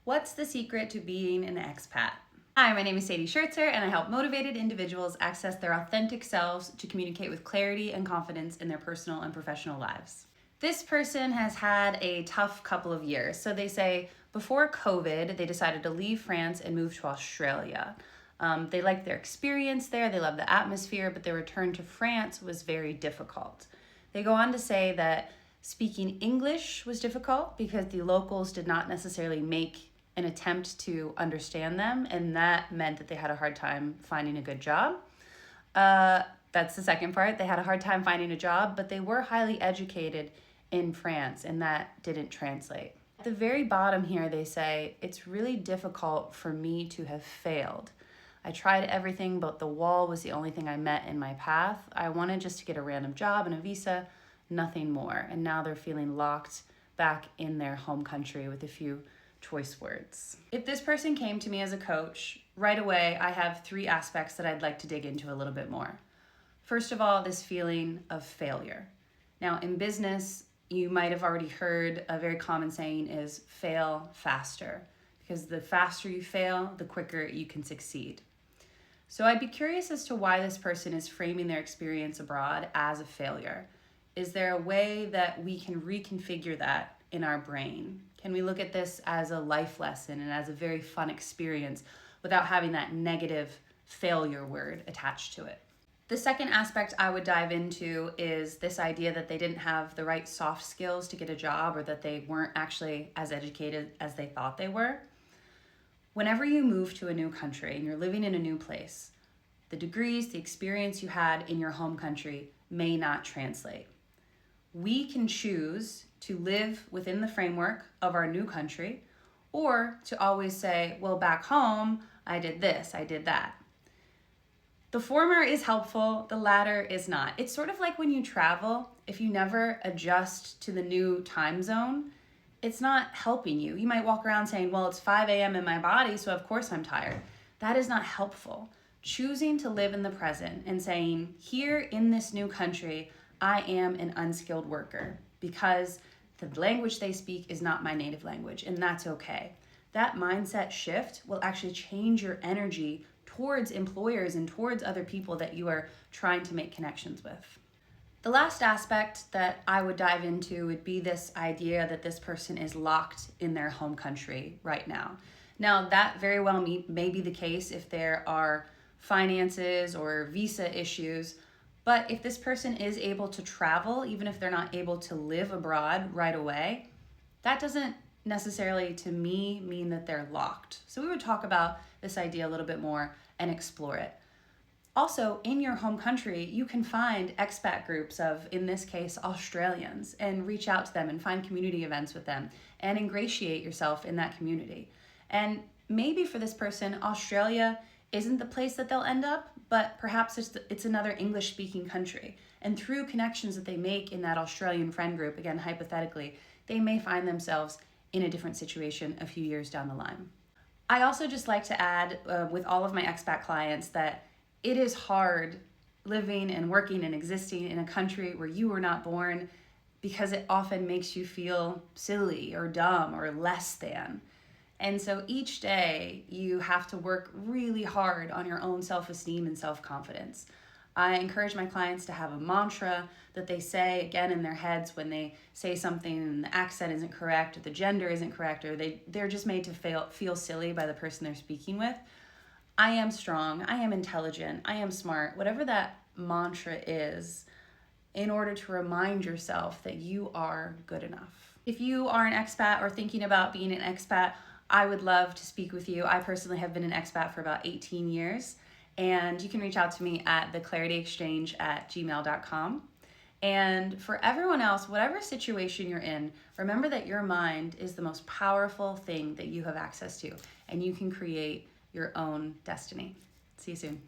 What's the secret to being an expat? Hi, my name is Sadie Schertzer, and I help motivated individuals access their authentic selves to communicate with clarity and confidence in their personal and professional lives. This person has had a tough couple of years. So they say before COVID, they decided to leave France and move to Australia. They liked their experience there, they loved the atmosphere, but their return to France was very difficult. They go on to say that speaking English was difficult because the locals did not necessarily make an attempt to understand them, and that meant that they had a hard time finding a good job. That's the second part. They had a hard time finding a job, but they were highly educated in France, and that didn't translate. At the very bottom here, they say, it's really difficult for me to have failed. I tried everything, but the wall was the only thing I met in my path. I wanted just to get a random job and a visa, nothing more. And now they're feeling locked back in their home country with a few choice words. If this person came to me as a coach, right away, I have three aspects that I'd like to dig into a little bit more. First of all, this feeling of failure. Now, in business, you might have already heard a very common saying is fail faster, because the faster you fail, the quicker you can succeed. So I'd be curious as to why this person is framing their experience abroad as a failure. Is there a way that we can reconfigure that in our brain? Can we look at this as a life lesson and as a very fun experience without having that negative failure word attached to it? The second aspect I would dive into is this idea that they didn't have the right soft skills to get a job, or that they weren't actually as educated as they thought they were. Whenever you move to a new country and you're living in a new place, the degrees, the experience you had in your home country may not translate. We can choose to live within the framework of our new country, or to always say, well, back home, I did this, I did that. The former is helpful, the latter is not. It's sort of like when you travel, if you never adjust to the new time zone, it's not helping you. You might walk around saying, well, it's 5 a.m. in my body, so of course I'm tired. That is not helpful. Choosing to live in the present and saying, here in this new country, I am an unskilled worker because the language they speak is not my native language, and that's okay. That mindset shift will actually change your energy towards employers and towards other people that you are trying to make connections with. The last aspect that I would dive into would be this idea that this person is locked in their home country right now. Now, that very well may be the case if there are finances or visa issues, but if this person is able to travel, even if they're not able to live abroad right away, that doesn't necessarily, to me, mean that they're locked. So we would talk about this idea a little bit more and explore it. Also, in your home country, you can find expat groups of, in this case, Australians, and reach out to them and find community events with them and ingratiate yourself in that community. And maybe for this person, Australia isn't the place that they'll end up, but perhaps it's another English-speaking country. And through connections that they make in that Australian friend group, again, hypothetically, they may find themselves in a different situation a few years down the line. I also just like to add with all of my expat clients that it is hard living and working and existing in a country where you were not born, because it often makes you feel silly or dumb or less than. And so each day you have to work really hard on your own self-esteem and self-confidence. I encourage my clients to have a mantra that they say again in their heads when they say something and the accent isn't correct or the gender isn't correct, or they're just made to feel silly by the person they're speaking with. I am strong, I am intelligent, I am smart, whatever that mantra is, in order to remind yourself that you are good enough. If you are an expat or thinking about being an expat, I would love to speak with you. I personally have been an expat for about 18 years, and you can reach out to me at theclarityexchange@gmail.com. And for everyone else, whatever situation you're in, remember that your mind is the most powerful thing that you have access to, and you can create your own destiny. See you soon.